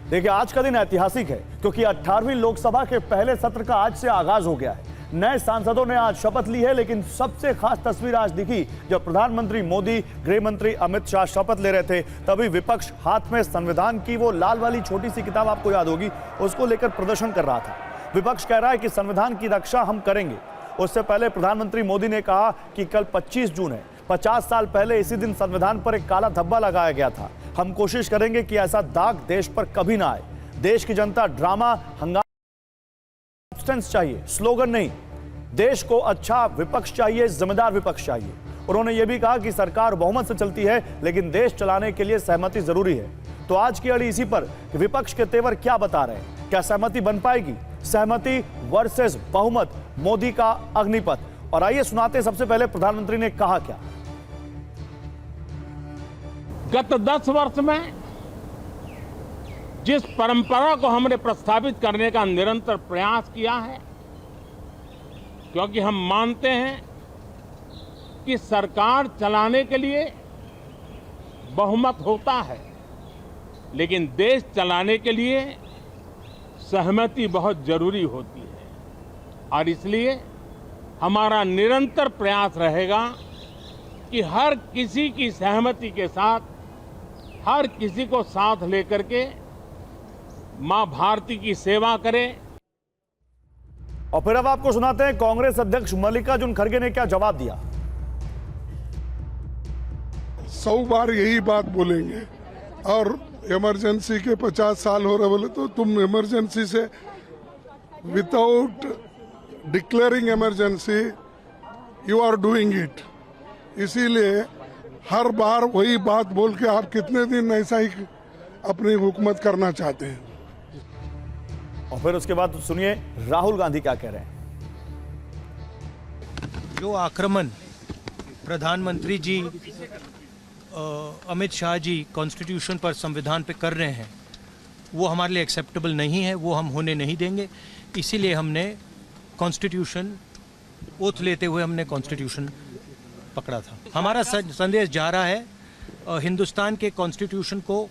देखिए, आज का दिन ऐतिहासिक है क्योंकि 18वीं लोकसभा के पहले सत्र का आज से आगाज हो गया है। नए सांसदों ने आज शपथ ली है, लेकिन सबसे खास तस्वीर आज दिखी जब प्रधानमंत्री मोदी, गृह मंत्री अमित शाह शपथ ले रहे थे। तभी विपक्ष हाथ में संविधान की वो लाल वाली छोटी सी किताब, आपको याद होगी, उसको लेकर प्रदर्शन कर रहा था। विपक्ष कह रहा है कि संविधान की रक्षा हम करेंगे। उससे पहले प्रधानमंत्री मोदी ने कहा कि कल 25 जून है, 50 साल पहले इसी दिन संविधान पर एक काला धब्बा लगाया गया था। हम कोशिश करेंगे कि ऐसा दाग देश पर कभी ना आए। देश की जनता ड्रामा, हंगामा, सब्सटेंस चाहिए, स्लोगन नहीं। देश को अच्छा विपक्ष चाहिए, जिम्मेदार विपक्ष चाहिए। उन्होंने यह भी कहा कि सरकार बहुमत से चलती है, लेकिन देश चलाने के लिए सहमति जरूरी है। तो आज की अड़ी इसी पर कि विपक्ष के तेवर क्या बता रहे हैं, क्या सहमति बन पाएगी? सहमति वर्सेस बहुमत, मोदी का अग्निपथ। और आइए सुनाते सबसे पहले प्रधानमंत्री ने कहा क्या। गत 10 वर्ष में जिस परंपरा को हमने प्रस्तावित करने का निरंतर प्रयास किया है, क्योंकि हम मानते हैं कि सरकार चलाने के लिए बहुमत होता है, लेकिन देश चलाने के लिए सहमति बहुत जरूरी होती है। और इसलिए हमारा निरंतर प्रयास रहेगा कि हर किसी की सहमति के साथ, हर किसी को साथ लेकर के मां भारती की सेवा करें। और फिर अब आपको सुनाते हैं कांग्रेस अध्यक्ष मल्लिकार्जुन खड़गे ने क्या जवाब दिया। 100 बार यही बात बोलेंगे और इमरजेंसी के 50 साल हो रहे बोले तो तुम इमरजेंसी से without declaring emergency you are doing it. इसीलिए हर बार वही बात बोल के आप कितने दिन ऐसा ही अपनी हुकूमत करना चाहते हैं। और फिर उसके बाद सुनिए राहुल गांधी क्या कह रहे हैं। जो आक्रमण प्रधानमंत्री जी, अमित शाह जी कॉन्स्टिट्यूशन पर, संविधान पे कर रहे हैं, वो हमारे लिए एक्सेप्टेबल नहीं है, वो हम होने नहीं देंगे। इसीलिए हमने कॉन्स्टिट्यूशन, ओथ लेते हुए हमने कॉन्स्टिट्यूशन पकड़ा था। हमारा संदेश जा रहा है, हिंदुस्तान के कॉन्स्टिट्यूशन को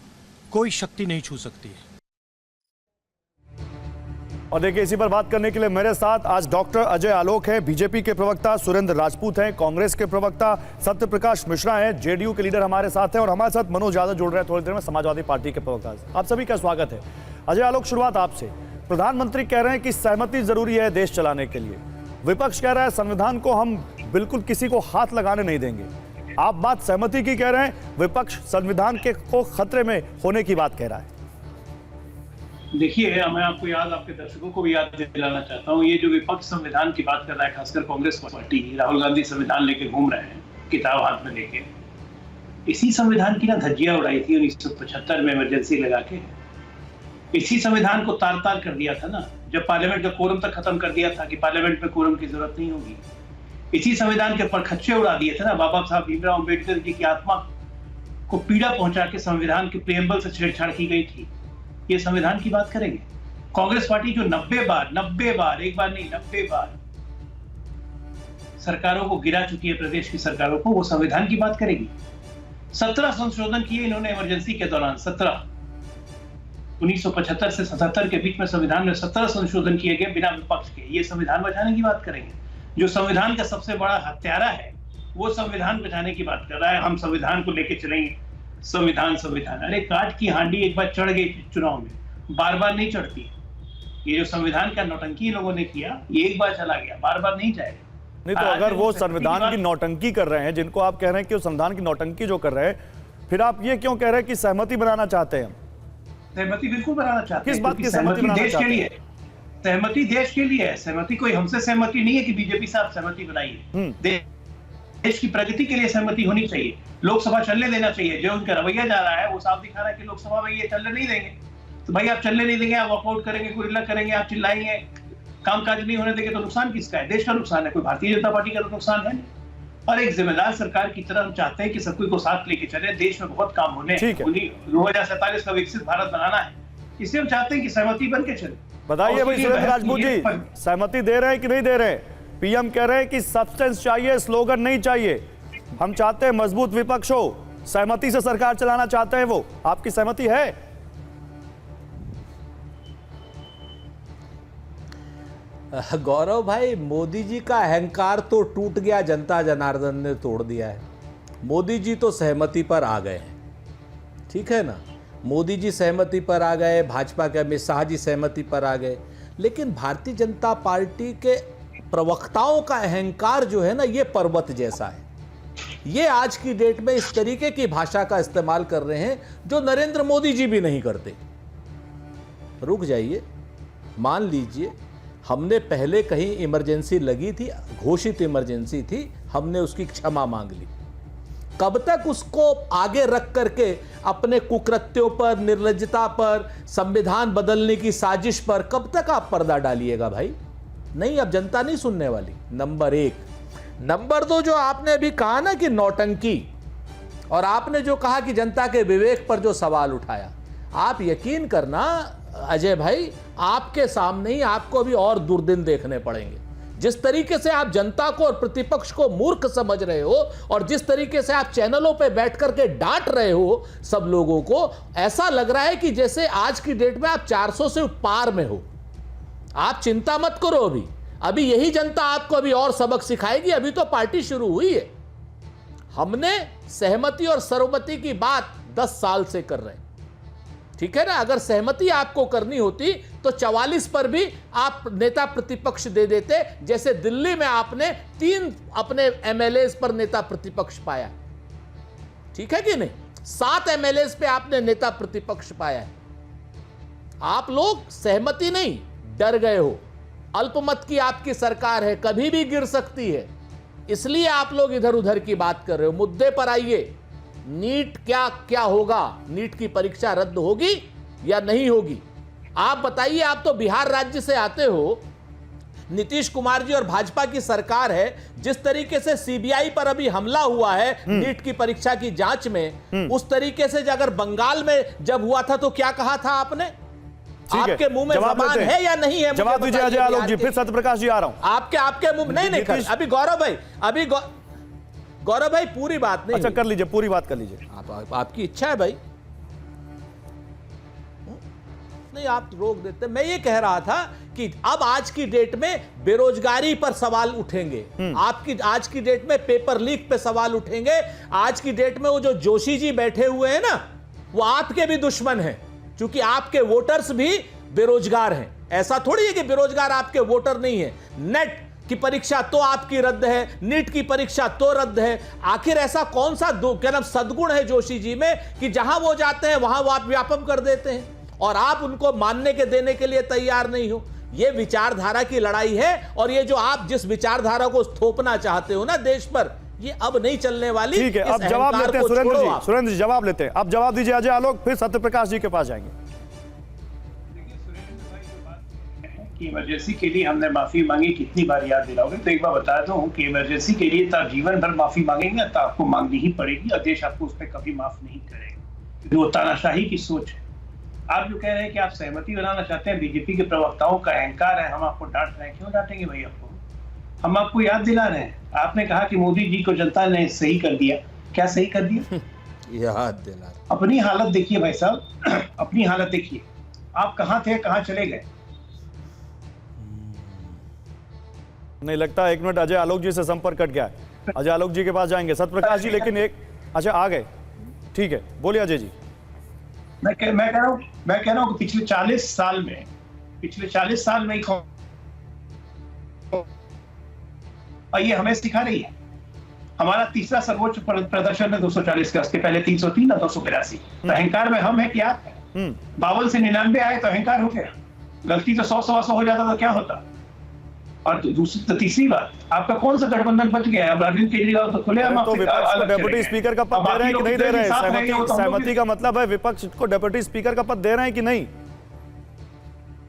कोई शक्ति नहीं छू सकती है। और देखिए, इसी पर बात करने के लिए मेरे साथ आज डॉक्टर अजय आलोक हैं, बीजेपी के प्रवक्ता सुरेंद्र राजपूत हैं, कांग्रेस के प्रवक्ता सत्य प्रकाश मिश्रा हैं, जेडीयू के लीडर हमारे साथ हैं, और हमारे साथ मनोज यादव जुड़ रहे हैं थोड़ी देर में, समाजवादी पार्टी के प्रवक्ता। आप सभी का स्वागत है। अजय आलोक, शुरुआत आपसे। प्रधानमंत्री कह रहे हैं कि सहमति जरूरी है देश चलाने के लिए। विपक्ष कह रहा है संविधान को हम बिल्कुल किसी को हाथ लगाने नहीं देंगे। आप बात सहमति की कह रहे हैं, विपक्ष संविधान के को खतरे में होने की बात कह रहा है। देखिए, मैं आपको आपके दर्शकों को भी याद दिलाना चाहता हूँ, ये जो विपक्ष संविधान की बात कर रहा है, खासकर कांग्रेस पार्टी, राहुल गांधी संविधान लेके घूम रहे हैं, किताब हाथ में लेके। इसी संविधान की ना धज्जियां उड़ाई थी 1975 में इमरजेंसी लगा के। इसी संविधान को तार तार कर दिया था ना, जब पार्लियामेंट का कोरम तक खत्म कर दिया था कि पार्लियामेंट में कोरम की जरूरत नहीं होगी। इसी संविधान के परखच्चे उड़ा दिए थे ना, बाबा साहब भीमराव अम्बेडकर जी की आत्मा को पीड़ा पहुंचा के संविधान के प्रेम्बल से छेड़छाड़ की गई थी। ये संविधान की बात करेंगे। कांग्रेस पार्टी जो 90 बार, एक बार नहीं 90 बार सरकारों को गिरा चुकी है, प्रदेश की सरकारों को, वो संविधान की बात करेगी। 17 संशोधन किए इन्होंने इमरजेंसी के दौरान। 17 1975 से 77 के बीच में संविधान में 17 संशोधन किए गए बिना विपक्ष के। ये संविधान बचाने की बात करेंगे। जो संविधान का सबसे बड़ा हत्यारा है वो संविधान बचाने की बात कर रहा है। हम संविधान को लेके चलेंगे, संविधान। अरे काठ की हांडी एक बार चढ़ गई चुनाव में, बार बार नहीं चढ़ती। ये जो संविधान का नौटंकी लोगों ने किया, ये एक बार चला गया, बार बार नहीं जाएगा। नहीं तो अगर वो संविधान की नौटंकी कर रहे हैं, जिनको आप कह रहे हैं कि वो संविधान की नौटंकी जो कर रहे हैं, फिर आप ये क्यों कह रहे हैं कि सहमति बनाना चाहते हैं? सहमति बिल्कुल बनाना चाहते हैं। किस बात की सहमति बनाना चाहते हैं? सहमति देश के लिए है। सहमति कोई हमसे सहमति नहीं है कि बीजेपी साहब सहमति बनाइए। देश की प्रगति के लिए सहमति होनी चाहिए। लोकसभा चलने देना चाहिए। जो उनका रवैया जा रहा है वो साफ दिखा रहा है कि लोकसभा में ये चलने नहीं देंगे। तो भाई आप चलने नहीं देंगे, आप वॉकआउट करेंगे, गुरिल्ला करेंगे, आप चिल्लाएंगे, कामकाज नहीं होने देंगे, तो नुकसान किसका है? देश का नुकसान है, कोई भारतीय जनता पार्टी का नुकसान है नहीं। और एक जिम्मेदार सरकार की तरह हम चाहते हैं कि सब कोई को साथ लेके चले। देश में बहुत काम होने हैं, 2047 का विकसित भारत बनाना है, इसलिए हम चाहते हैं कि सहमति बन के चले। बताइए भाई सुरेंद्र राजपूत जी, सहमति दे रहे हैं कि नहीं दे रहे? पीएम कह रहे हैं कि सब्सटेंस चाहिए, स्लोगन नहीं चाहिए। हम चाहते हैं मजबूत विपक्ष हो, सहमति से सरकार चलाना चाहते हैं वो। आपकी सहमति है? गौरव भाई, मोदी जी का अहंकार तो टूट गया, जनता जनार्दन ने तोड़ दिया है। मोदी जी तो सहमति पर आ गए हैं, ठीक है ना। मोदी जी सहमति पर आ गए, भाजपा के अमित शाह जी सहमति पर आ गए, लेकिन भारतीय जनता पार्टी के प्रवक्ताओं का अहंकार जो है ना, ये पर्वत जैसा है। ये आज की डेट में इस तरीके की भाषा का इस्तेमाल कर रहे हैं जो नरेंद्र मोदी जी भी नहीं करते। रुक जाइए, मान लीजिए हमने पहले कहीं इमरजेंसी लगी थी, घोषित इमरजेंसी थी, हमने उसकी क्षमा मांग ली। कब तक उसको आगे रख करके अपने कुकृत्यों पर, निर्लज्जता पर, संविधान बदलने की साजिश पर कब तक आप पर्दा डालिएगा भाई? नहीं, अब जनता नहीं सुनने वाली। नंबर एक। नंबर दो, जो आपने अभी कहा ना कि नौटंकी, और आपने जो कहा कि जनता के विवेक पर जो सवाल उठाया, आप यकीन करना अजय भाई, आपके सामने ही आपको अभी और दुर्दिन देखने पड़ेंगे। जिस तरीके से आप जनता को और प्रतिपक्ष को मूर्ख समझ रहे हो, और जिस तरीके से आप चैनलों पे बैठ करके डांट रहे हो सब लोगों को, ऐसा लग रहा है कि जैसे आज की डेट में आप 400 से पार में हो। आप चिंता मत करो, अभी यही जनता आपको अभी और सबक सिखाएगी। अभी तो पार्टी शुरू हुई है। हमने सहमति और सर्वमति की बात 10 साल से कर रहे हैं, ठीक है ना। अगर सहमति आपको करनी होती तो 44 पर भी आप नेता प्रतिपक्ष दे देते, जैसे दिल्ली में आपने 3 अपने एमएलए पर नेता प्रतिपक्ष पाया, ठीक है कि नहीं। 7 एमएलए पे आपने नेता प्रतिपक्ष पाया है। आप लोग सहमति नहीं, डर गए हो। अल्पमत की आपकी सरकार है, कभी भी गिर सकती है, इसलिए आप लोग इधर उधर की बात कर रहे हो। मुद्दे पर आइए। नीट क्या होगा? नीट की परीक्षा रद्द होगी या नहीं होगी? आप बताइए। आप तो बिहार राज्य से आते हो, नीतीश कुमार जी और भाजपा की सरकार है। जिस तरीके से सीबीआई पर अभी हमला हुआ है नीट की परीक्षा की जांच में, उस तरीके से अगर बंगाल में जब हुआ था तो क्या कहा था आपने? आपके मुंह में जबान है या नहीं है? जवाब दीजिए अजय आलोक जी। फिर सत्यप्रकाश जी आ रहा हूं। आपके मुंह में नहीं। अभी गौरव भाई पूरी बात नहीं। अच्छा, कर लीजिए, पूरी बात कर लीजिए। आपकी इच्छा है भाई, नहीं आप रोक देते। मैं ये कह रहा था कि अब आज की डेट में बेरोजगारी पर सवाल उठेंगे, आज की डेट में पेपर लीक पे सवाल उठेंगे। आज की डेट में वो जो जोशी जी बैठे हुए हैं ना, वो आपके भी दुश्मन हैं, क्योंकि आपके वोटर्स भी बेरोजगार हैं। ऐसा थोड़ी है कि बेरोजगार आपके वोटर नहीं है। नेट की परीक्षा तो आपकी रद्द है, नीट की परीक्षा तो रद्द है। आखिर ऐसा कौन सा सद्गुण है जोशी जी में कि जहां वो जाते हैं वहां वो आप व्यापम कर देते हैं, और आप उनको मानने के देने के लिए तैयार नहीं हो? ये विचारधारा की लड़ाई है, और ये जो आप जिस विचारधारा को थोपना चाहते हो ना देश पर, ये अब नहीं चलने वाली। ठीक है, अब जवाब लेते हैं सुरेंद्र जी जवाब लेते हैं। अब जवाब दीजिए अजय आलोक, फिर सत्यप्रकाश जी के पास जाएंगे। कि इमरजेंसी के लिए हमने माफी मांगी, कितनी बार याद दिलाओगे? तो एक बार बता दूं कि इमरजेंसी के लिए तो आप जीवन भर माफी मांगेंगे तो आपको मांगनी ही पड़ेगी, और देश आपको उस पर कभी माफ नहीं करेगा, क्योंकि वो तानाशाही की सोच है। आप जो कह रहे हैं कि आप सहमति बनाना चाहते हैं, बीजेपी के प्रवक्ताओं का अहंकार है, हम आपको डांट रहे हैं। क्यों डांटेंगे भाई आपको? हम आपको याद दिला रहे हैं। आपने कहा कि मोदी जी को जनता ने सही कर दिया। क्या सही कर दिया? याद दिला। अपनी हालत देखिए भाई साहब, अपनी हालत देखिए। आप कहां थे, कहां चले गए? नहीं लगता, एक मिनट, अजय आलोक जी से संपर्क कट गया है। अजय आलोक जी के पास जाएंगे सत्यप्रकाश जी, लेकिन एक अच्छा आ गए। ठीक है, बोलिए अजय जी। मैं कह रहा हूं कि पिछले 40 साल में और ये हमें सिखा रही है। हमारा तीसरा सर्वोच्च प्रदर्शन है 240 का, उसके पहले 303 ना 282। तो अहंकार में हम है कि आप है? 52 से 99 आए तो अहंकार हो गया। गलती तो 100 हो जाता तो क्या होता? और तीसरी बात, आपका कौन सा गठबंधन बच गया? अब अरविंद केजरीवाल तो खुले हम डेप्यूटी स्पीकर का पद दे रहे हैं कि नहीं दे रहे हैं? सहमति का मतलब है विपक्ष को डेप्यूटी स्पीकर का पद दे रहे हैं कि नहीं?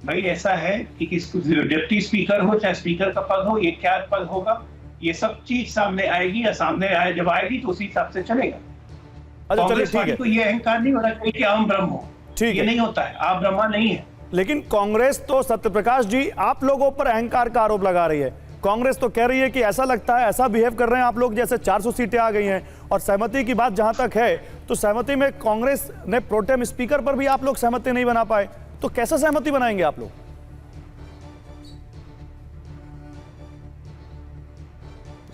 भाई ऐसा है कि डिप्टी स्पीकर हो चाहे स्पीकर का पद हो, ये क्या पद होगा, ये सब चीज सामने आएगी, या सामने जब आएगी तो उसी हिसाब से चलेगा। कांग्रेस पार्टी को ये अहंकार नहीं होना चाहिए कि हम ब्रह्म हो। ये नहीं होता है, आप ब्रह्मा नहीं है। लेकिन कांग्रेस तो सत्यप्रकाश जी आप लोगों पर अहंकार का आरोप लगा रही है। कांग्रेस तो कह रही है कि ऐसा लगता है, ऐसा बिहेव कर रहे हैं आप लोग जैसे 400 सीटें आ गई हैं। और सहमति की बात जहां तक है तो सहमति में कांग्रेस ने प्रोटेम स्पीकर पर भी आप लोग सहमति नहीं बना पाए, तो कैसे सहमति बनाएंगे आप लोग?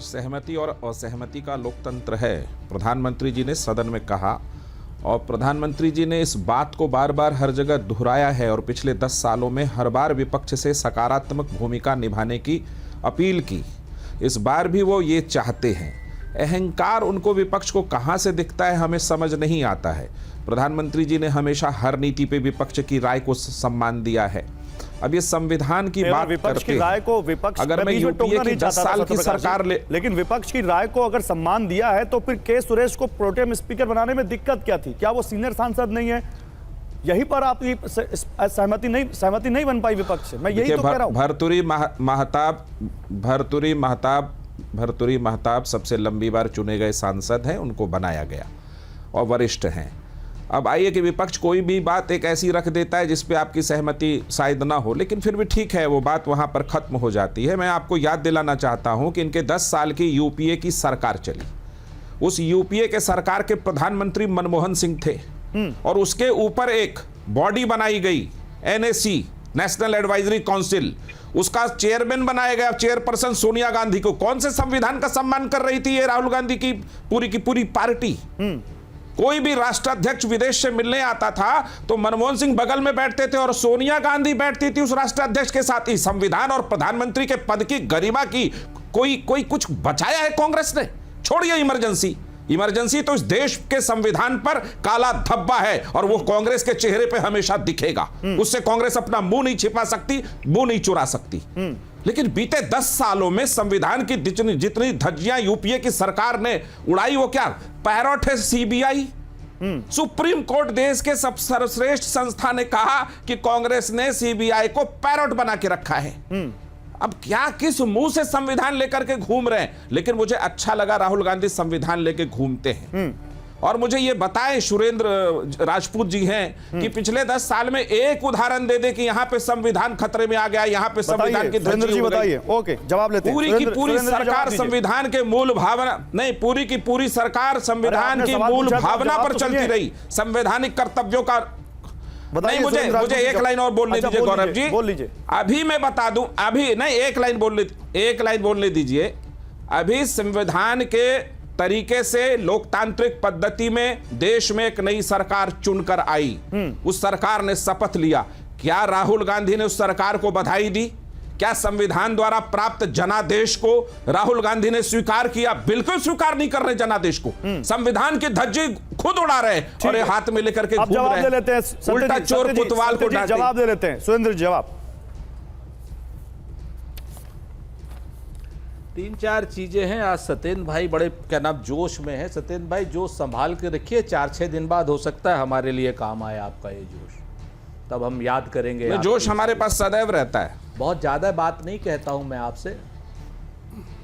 सहमति और असहमति का लोकतंत्र है, प्रधानमंत्री जी ने सदन में कहा और प्रधानमंत्री जी ने इस बात को बार बार हर जगह दोहराया है और पिछले 10 सालों में हर बार विपक्ष से सकारात्मक भूमिका निभाने की अपील की। इस बार भी वो ये चाहते हैं। अहंकार उनको विपक्ष को कहाँ से दिखता है हमें समझ नहीं आता है। प्रधानमंत्री जी ने हमेशा हर नीति पे विपक्ष की राय को सम्मान दिया है। अब ये संविधान की बात विपक्ष की राय को विपक्ष अगर मैं यूपीए की 10 साल की सरकार लेकिन विपक्ष की राय को अगर सम्मान दिया है तो फिर के सुरेश को प्रोटेम स्पीकर बनाने में दिक्कत क्या थी? क्या वो सीनियर सांसद नहीं है? यही पर आप सहमति नहीं बन पाई विपक्ष से। मैं यही तो कह रहा हूं। भर्तृहरि महताब सबसे लंबी बार चुने गए सांसद हैं, उनको बनाया गया और वरिष्ठ हैं। अब आइए कि विपक्ष कोई भी बात एक ऐसी रख देता है जिस पे आपकी सहमति शायद ना हो, लेकिन फिर भी ठीक है, वो बात वहाँ पर ख़त्म हो जाती है। मैं आपको याद दिलाना चाहता हूँ कि इनके 10 साल की यूपीए की सरकार चली। उस यूपीए के सरकार के प्रधानमंत्री मनमोहन सिंह थे और उसके ऊपर एक बॉडी बनाई गई, NAC, नेशनल एडवाइजरी काउंसिल, उसका चेयरमैन बनाया गया चेयरपर्सन सोनिया गांधी को। कौन से संविधान का सम्मान कर रही थी ये राहुल गांधी की पूरी पार्टी? कोई भी राष्ट्राध्यक्ष विदेश से मिलने आता था तो मनमोहन सिंह बगल में बैठते थे और सोनिया गांधी बैठती थी उस राष्ट्राध्यक्ष के साथ ही। संविधान और प्रधानमंत्री के पद की गरिमा की कोई कुछ बचाया है कांग्रेस ने? छोड़िए इमरजेंसी तो इस देश के संविधान पर काला धब्बा है और वो कांग्रेस के चेहरे पे हमेशा दिखेगा। उससे कांग्रेस अपना मुंह नहीं छिपा सकती, मुंह नहीं चुरा सकती। लेकिन बीते 10 सालों में संविधान की जितनी धज्जियां यूपीए की सरकार ने उड़ाई, वो क्या पैरट है? CBI, सुप्रीम कोर्ट देश के सब सर्वश्रेष्ठ संस्था ने कहा कि कांग्रेस ने CBI को पैरट बना के रखा है। अब क्या किस मुंह से संविधान लेकर के घूम रहे हैं? लेकिन मुझे अच्छा लगा राहुल गांधी संविधान लेके घूमते हैं। और मुझे ये बताएं, सुरेंद्र राजपूत जी हैं कि पिछले 10 साल में एक उदाहरण दे दे कि यहाँ पे संविधान खतरे में आ गया, यहाँ पे संविधान की धज्जी उड़ गई। ओके, जवाब लेते हैं। पूरी की पूरी सरकार संविधान के मूल भावना नहीं, पूरी की पूरी सरकार संविधान की मूल भावना पर चलती रही। संवैधानिक कर्तव्यों का नहीं, मुझे एक लाइन और बोलने दीजिए गौरव जी, बोल लीजिए। अभी मैं बता दूं, अभी नहीं, एक लाइन बोलने दीजिए। अभी संविधान के तरीके से लोकतांत्रिक पद्धति में देश में एक नई सरकार चुनकर आई। उस सरकार ने शपथ लिया। क्या राहुल गांधी ने उस सरकार को बधाई दी? क्या संविधान द्वारा प्राप्त जनादेश को राहुल गांधी ने स्वीकार किया? बिल्कुल स्वीकार नहीं कर रहे जनादेश को। संविधान की धज्जी खुद उड़ा रहे और ये हाथ में लेकर के घूम रहे हैं। उल्टा चोर कोतवाल को जवाब दे लेते हैं। सुरेंद्र, जवाब। 3-4 चीजें हैं। आज सत्येंद्र भाई बड़े जोश में है। सत्येंद्र भाई, जोश संभाल के रखिए, 4-6 दिन बाद हो सकता है हमारे लिए काम आए आपका ये जोश, तब हम याद करेंगे। जोश हमारे पास सदैव रहता है। बहुत ज्यादा बात नहीं कहता हूं मैं आपसे,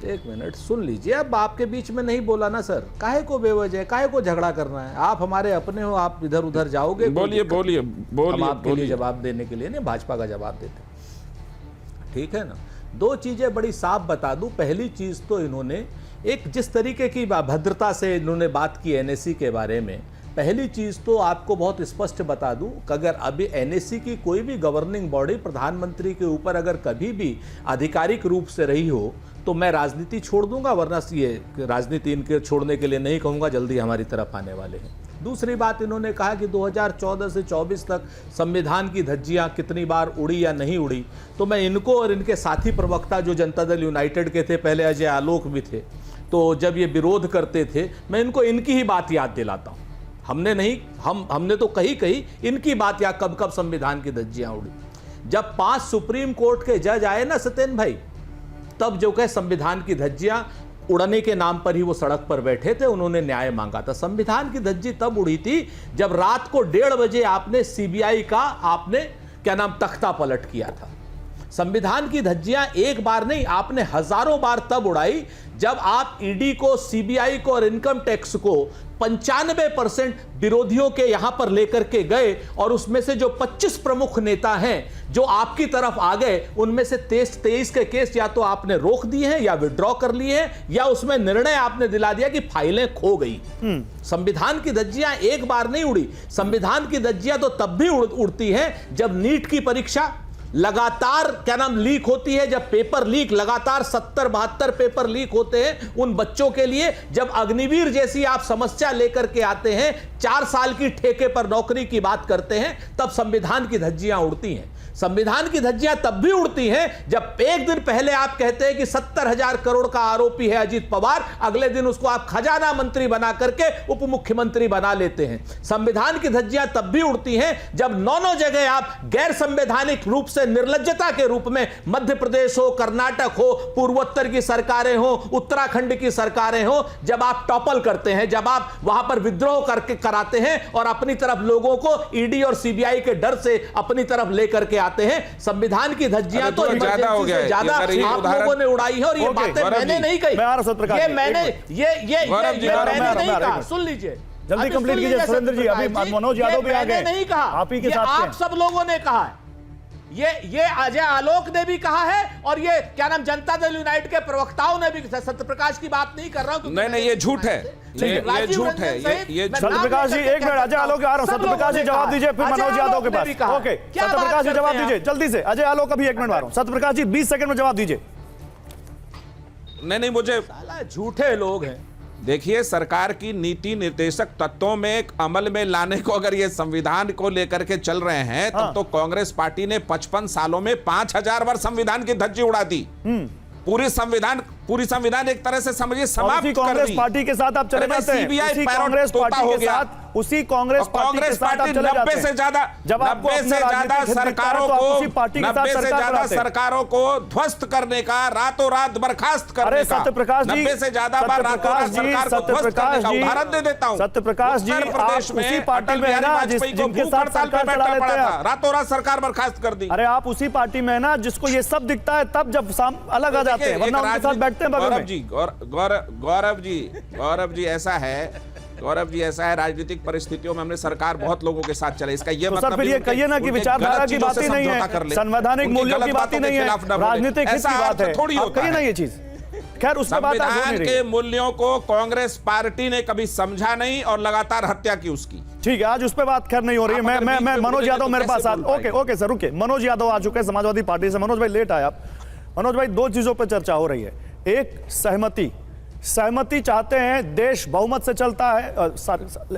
1 मिनट सुन लीजिए। अब आपके बीच में नहीं बोला ना सर, काहे को बेवजह, काहे को झगड़ा करना है? आप हमारे अपने हो, आप इधर उधर जाओगे। बोलिए। हम आपके लिए जवाब देने के लिए नहीं, भाजपा का जवाब देते, ठीक है ना। 2 चीजें बड़ी साफ बता दूं। पहली चीज तो इन्होंने एक जिस तरीके की भद्रता से इन्होंने बात की NAC के बारे में, पहली चीज तो आपको बहुत स्पष्ट बता दूं कि अगर अभी NAC की कोई भी गवर्निंग बॉडी प्रधानमंत्री के ऊपर अगर कभी भी आधिकारिक रूप से रही हो तो मैं राजनीति छोड़ दूंगा, वरना ये राजनीति इनके छोड़ने के लिए नहीं कहूंगा, जल्दी हमारी तरफ आने वाले हैं। दूसरी बात, इन्होंने कहा कि 2014 से 24 तक संविधान की धज्जियां कितनी बार उड़ी या नहीं उड़ी, तो मैं इनको और इनके साथी प्रवक्ता जो जनता दल यूनाइटेड के थे, पहले अजय आलोक भी थे, तो जब ये विरोध करते थे, मैं इनको इनकी ही बात याद दिलाता हूँ। हमने तो कही इनकी बात या कब संविधान की धज्जियां उड़ी। जब 5 सुप्रीम कोर्ट के जज आए ना सत्येंद्र भाई, तब जो कहे संविधान की धज्जियां उड़ने के नाम पर ही वो सड़क पर बैठे थे, उन्होंने न्याय मांगा था। संविधान की धज्जी तब उड़ी थी जब रात को 1:30 बजे आपने CBI का तख्ता पलट किया था। संविधान की धज्जियां एक बार नहीं, आपने हजारों बार तब उड़ाई जब आप ED को, CBI को और इनकम टैक्स को 95% विरोधियों के यहां पर लेकर के गए, और उसमें से जो 25 प्रमुख नेता हैं जो आपकी तरफ आ गए, उनमें से 23 के केस या तो आपने रोक दिए हैं या विड्रॉ कर लिए हैं, या उसमें निर्णय आपने दिला दिया कि फाइलें खो गई। संविधान की धज्जियां एक बार नहीं उड़ी। संविधान की धज्जियां तो तब भी उड़ती हैं जब नीट की परीक्षा, लगातार क्या नाम लीक होती है, जब पेपर लीक लगातार 70-72 पेपर लीक होते हैं उन बच्चों के लिए, जब अग्निवीर जैसी आप समस्या लेकर के आते हैं, 4 साल की ठेके पर नौकरी की बात करते हैं, तब संविधान की धज्जियां उड़ती हैं। संविधान की धज्जियां तब भी उड़ती हैं जब एक दिन पहले आप कहते हैं कि 70,000 करोड़ का आरोपी है अजीत पवार, अगले दिन उसको आप खजाना मंत्री बना करके उप मुख्यमंत्री बना लेते हैं। संविधान की धज्जियां तब भी उड़ती हैं जब 9 जगह आप गैर संवैधानिक रूप से निर्लज्जता के रूप में, मध्य प्रदेश हो, कर्नाटक हो, पूर्वोत्तर की सरकारें हो, उत्तराखंड की सरकारें हो, जब आप टॉपल करते हैं, जब आप वहां पर विद्रोह करके कराते हैं और अपनी तरफ लोगों को ईडी और सीबीआई के डर से अपनी तरफ लेकर के आते हैं। संविधान की धज्जियां तो ज्यादा हो गया, ज्यादा आप लोगों ने उड़ाई है, और ये बातें मैंने नहीं कही, ये मैंने नहीं कहा। सुन लीजिए, जल्दी कंप्लीट कीजिए सुरेंद्र जी, अभी मनोज यादव भी आ गए, नहीं कहा, आप ही के साथ आप सब लोगों ने कहा है, ये अजय आलोक ने भी कहा है, और ये क्या नाम जनता दल यूनाइटेड के प्रवक्ताओं ने भी, सत्यप्रकाश की बात नहीं कर रहा हूं, नहीं ये झूठ है, ये झूठ है, ये सत्यप्रकाश जी एक मिनट, अजय आलोक आ रहा हूं, सत्यप्रकाश जी जवाब दीजिए, फिर मनोज यादव के पास। ओके सत्यप्रकाश जी जवाब दीजिए जल्दी से, अजय आलोक अभी 1 मिनट आ रहा हूं, सत्यप्रकाश जी 20 सेकंड में जवाब दीजिए। नहीं मुझे झूठे लोग हैं। देखिए, सरकार की नीति निर्देशक तत्वों में अमल में लाने को अगर ये संविधान को लेकर के चल रहे हैं, तब तो कांग्रेस पार्टी ने 55 सालों में 5000 बार संविधान की धज्जी उड़ा दी। पूरी संविधान एक तरह से समझिए समाप्त कर दी। कांग्रेस पार्टी के साथ आप चले जाते हैं, सीबीआई कांग्रेस पार्टी के साथ, उसी कांग्रेस पार्टी 90 से ज्यादा सरकारों को ध्वस्त करने का, रातों रात बर्खास्त करने का, 90 से ज्यादा बार रातों रात सरकार को ध्वस्त करने का उदाहरण दे देता हूं। सत्यप्रकाश जी, उत्तर प्रदेश में उसी पार्टी में है ना जिनके साथ सरकार चला लेते हैं, रातों रात सरकार बर्खास्त कर दी। अरे आप उसी पार्टी में है ना जिसको ये सब दिखता है, तब जब अलग आ जाते हैं, वरना उनके साथ बैठते हैं बगल में। गौरव जी ऐसा है, राजनीतिक परिस्थितियों में हमने सरकार बहुत लोगों के साथ चले, इसका ये मतलब फिर ये कहिए ना कि विचारधारा की बात ही नहीं है, संवैधानिक मूल्यों की बात ही नहीं है, राजनीतिक हित की बात है, आप कहिए ना ये चीज। खैर उसके बाद संविधान के मूल्यों को कांग्रेस पार्टी ने कभी समझा नहीं और लगातार हत्या की उसकी। ठीक है, आज उस पर बात खैर नहीं हो रही है। मैं मनोज यादव मेरे पास ओके सर रुके, मनोज यादव आ चुके हैं समाजवादी पार्टी से। मनोज भाई लेट आए आप। मनोज भाई 2 चीजों पर चर्चा हो रही है, एक सहमति चाहते हैं, देश बहुमत से चलता है,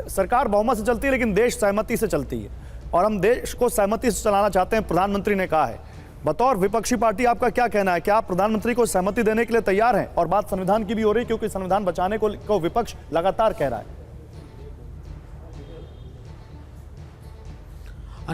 सरकार बहुमत से चलती है लेकिन देश सहमति से चलती है, और हम देश को सहमति से चलाना चाहते हैं, प्रधानमंत्री ने कहा है। बतौर विपक्षी पार्टी आपका क्या कहना है, क्या आप प्रधानमंत्री को सहमति देने के लिए तैयार हैं? और बात संविधान की भी हो रही है क्योंकि संविधान बचाने को विपक्ष लगातार कह रहा है।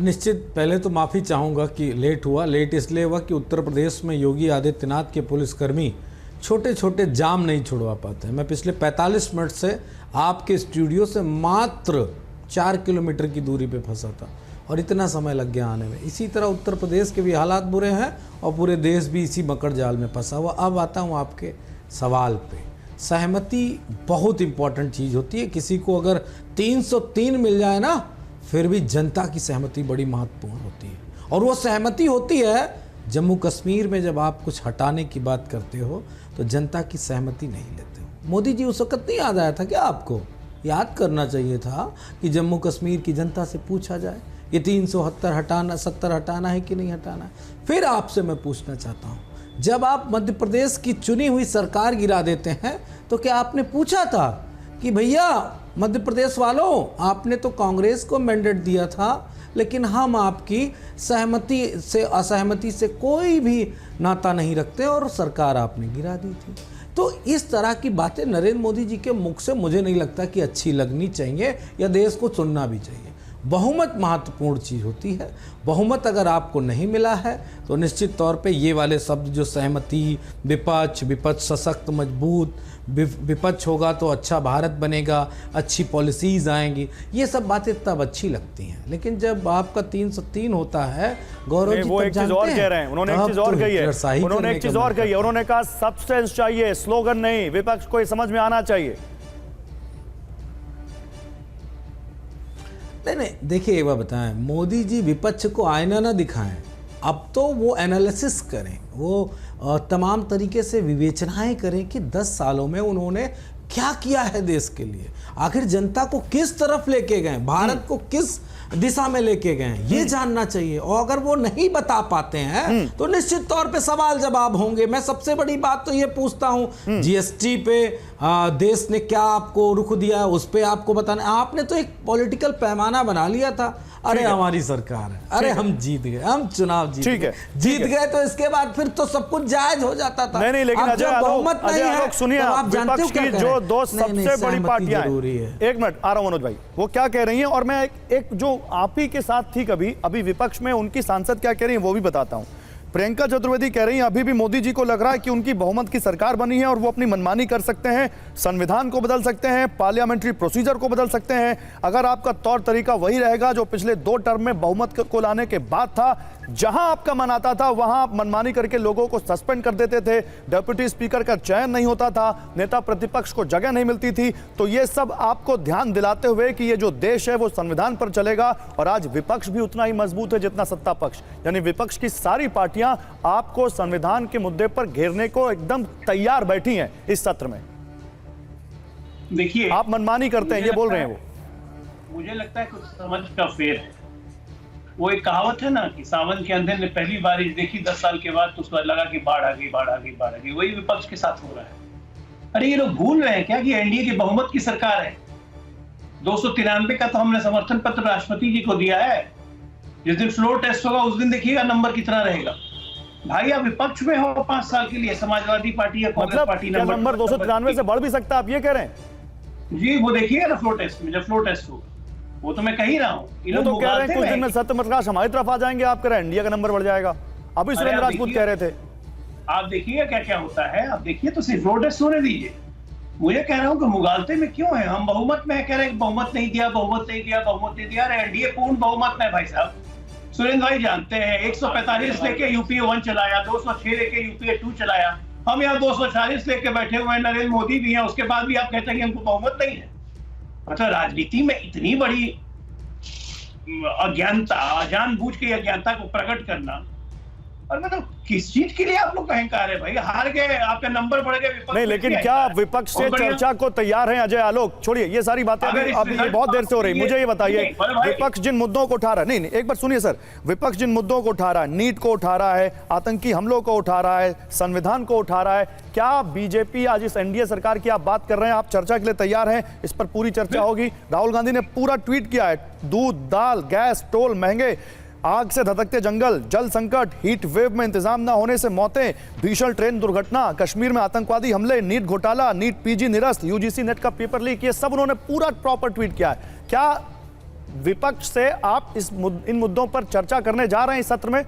निश्चित पहले तो माफ़ी चाहूँगा कि लेट इसलिए हुआ कि उत्तर प्रदेश में योगी आदित्यनाथ के पुलिसकर्मी छोटे छोटे जाम नहीं छुड़वा पाते हैं। मैं पिछले 45 मिनट से आपके स्टूडियो से मात्र 4 किलोमीटर की दूरी पे फंसा था और इतना समय लग गया आने में। इसी तरह उत्तर प्रदेश के भी हालात बुरे हैं और पूरे देश भी इसी मकड़ जाल में फंसा हुआ। अब आता हूँ आपके सवाल पे। सहमति बहुत इम्पॉर्टेंट चीज़ होती है। किसी को अगर 303 मिल जाए ना, फिर भी जनता की सहमति बड़ी महत्वपूर्ण होती है। और वो सहमति होती है जम्मू कश्मीर में जब आप कुछ हटाने की बात करते हो तो जनता की सहमति नहीं लेते हो। मोदी जी उस वक्त नहीं याद आया था क्या? आपको याद करना चाहिए था कि जम्मू कश्मीर की जनता से पूछा जाए ये 370 हटाना है कि नहीं हटाना है। फिर आपसे मैं पूछना चाहता हूँ, जब आप मध्य प्रदेश की चुनी हुई सरकार गिरा देते हैं तो क्या आपने पूछा था कि भैया मध्य प्रदेश वालों, आपने तो कांग्रेस को मैंडेट दिया था लेकिन हम आपकी सहमति से असहमति से कोई भी नाता नहीं रखते और सरकार आपने गिरा दी थी। तो इस तरह की बातें नरेंद्र मोदी जी के मुख से मुझे नहीं लगता कि अच्छी लगनी चाहिए या देश को सुनना भी चाहिए। बहुमत महत्वपूर्ण चीज़ होती है। बहुमत अगर आपको नहीं मिला है तो निश्चित तौर पे ये वाले शब्द जो सहमति, विपक्ष सशक्त मजबूत, विपक्ष होगा तो अच्छा भारत बनेगा, अच्छी पॉलिसीज़ आएंगी, ये सब बातें तब अच्छी लगती हैं। लेकिन जब आपका 303 होता है, गौरव जी वो एक चीज़ और कह रहे हैं, उन्होंने एक चीज़ और कही है, उन्होंने कहा सब्सटेंस चाहिए, स्लोगन नहीं, विपक्ष को समझ में आना चाहिए। नहीं, देखिए एक बात बताएं, मोदी जी विपक्ष को आईना ना दिखाएं, अब तो वो एनालिसिस करें, वो तमाम तरीके से विवेचनाएं करें कि 10 सालों में उन्होंने क्या किया है देश के लिए, आखिर जनता को किस तरफ लेके गए, भारत को किस दिशा में लेके गए, ये जानना चाहिए। और अगर वो नहीं बता पाते हैं तो निश्चित तौर पे सवाल जवाब होंगे। मैं सबसे बड़ी बात तो ये पूछता हूं, जीएसटी पे देश ने क्या आपको रुख दिया, उस पे आपको बताना। आपने तो एक पॉलिटिकल पैमाना बना लिया था, अरे हमारी सरकार है, अरे हम जीत गए, हम चुनाव जीत गए, तो इसके बाद फिर तो सब कुछ जायज हो जाता था। नहीं, लेकिन अजय आलोक सुनिए, आप जानते हो की जो दो सबसे बड़ी पार्टियां हैं, एक मिनट आ रहा हूं मनोज भाई, वो क्या कह रही हैं, और मैं एक जो आप ही के साथ थी कभी अभी विपक्ष में, उनकी सांसद क्या कह रही है वो भी बताता हूं। प्रियंका चतुर्वेदी कह रही हैं अभी भी मोदी जी को लग रहा है कि उनकी बहुमत की सरकार बनी है और वो अपनी मनमानी कर सकते हैं, संविधान को बदल सकते हैं, पार्लियामेंट्री प्रोसीजर को बदल सकते हैं। अगर आपका तौर तरीका वही रहेगा जो पिछले 2 टर्म में बहुमत को लाने के बाद था, जहां आपका मन आता था वहां आप मनमानी करके लोगों को सस्पेंड कर देते थे, डिप्टी स्पीकर का चयन नहीं होता था, नेता प्रतिपक्ष को जगह नहीं मिलती थी, तो ये सब आपको ध्यान दिलाते हुए कि ये जो देश है वो संविधान पर चलेगा। और आज विपक्ष भी उतना ही मजबूत है जितना सत्ता पक्ष, यानी विपक्ष की सारी पार्टियां आपको संविधान के मुद्दे पर घेरने को एकदम तैयार बैठी हैं इस सत्र में। देखिए, आप मनमानी करते हैं ये बोल रहे हैं वो। मुझे लगता है कुछ समझ का फेर है। वो एक कहावत है ना कि सावन के अंधे ने पहली बारिश देखी 10 साल के बाद, तो उसको लगा कि बाढ़ आ गई, बाढ़ आ गई, बाढ़ आ गई। वही विपक्ष के साथ हो रहा है। अरे ये लोग भूल रहे हैं क्या कि एनडीए की बहुमत की सरकार है। 293 का तो हमने समर्थन पत्र राष्ट्रपति जी को दिया है। जिस दिन फ्लोर टेस्ट होगा उस दिन देखिएगा नंबर कितना रहेगा। भाई आप विपक्ष में हो 5 साल के लिए, समाजवादी पार्टी या कांग्रेस पार्टी, नंबर 293 से बढ़ भी सकता है, आप ये कह रहे हैं? जी वो देखिएगा ना फ्लोर टेस्ट में, जब फ्लोर टेस्ट होगा, वो तो मैं कह ही रहा हूँ। वो तो कह रहे हैं कुछ दिन में सत्य प्रकाश हमारी तरफ आ जाएंगे, आप कह रहे हैं इंडिया का नंबर बढ़ जाएगा। अभी सुरेंद्र राजपूत कह रहे थे। आप देखिएगा क्या क्या होता है, आप देखिए तो सिर्फ फ्लोर टेस्ट होने दीजिए। मुझे कह रहा हूँ कि मुगालते में क्यों है, हम बहुमत में कह रहे हैं बहुमत नहीं दिया, बहुमत नहीं दिया, बहुमत नहीं दिया। अरे एनडीए पूर्ण बहुमत में भाई साहब, सुरेंद्र भाई जानते हैं 145 लेके यूपीए 1 चलाया, 206 लेके यूपीए 2 चलाया, हम यहाँ 240 लेके बैठे हुए हैं, नरेंद्र मोदी भी हैं, उसके बाद भी आप कहते हैं कि हमको बहुमत नहीं है। मतलब राजनीति में इतनी बड़ी अज्ञानता, जानबूझ के अज्ञानता को प्रकट करना, और मतलब किस चीज के लिए आप लोग अहंकार है भाई? हार गए, आपका नंबर बढ़ गया। नहीं, लेकिन क्या विपक्ष से चर्चा को तैयार हैं? अजय आलोक छोड़िए ये सारी बातें, अभी ये बहुत देर से हो रही। मुझे ये बताइए, विपक्ष जिन मुद्दों को उठा रहा है, नहीं एक बार सुनिए सर, विपक्ष जिन मुद्दों को उठा रहा है, नीट को उठा रहा है, आतंकी हमलों को उठा रहा है, संविधान को उठा रहा है, क्या बीजेपी आज इस एनडीए सरकार की आप बात कर रहे हैं, आप चर्चा के लिए तैयार हैं? इस पर पूरी चर्चा होगी। राहुल गांधी ने पूरा ट्वीट किया है, दूध, दाल, गैस, टोल महंगे, आग से धधकते जंगल, जल संकट, हीट वेव में इंतजाम न होने से मौतें, भीषण ट्रेन दुर्घटना, कश्मीर में आतंकवादी हमले, नीट घोटाला, नीट पीजी निरस्त, यूजीसी नेट का पेपर लीक, ये सब उन्होंने पूरा प्रॉपर ट्वीट किया है। क्या विपक्ष से आप इन मुद्दों पर चर्चा करने जा रहे हैं इस सत्र में?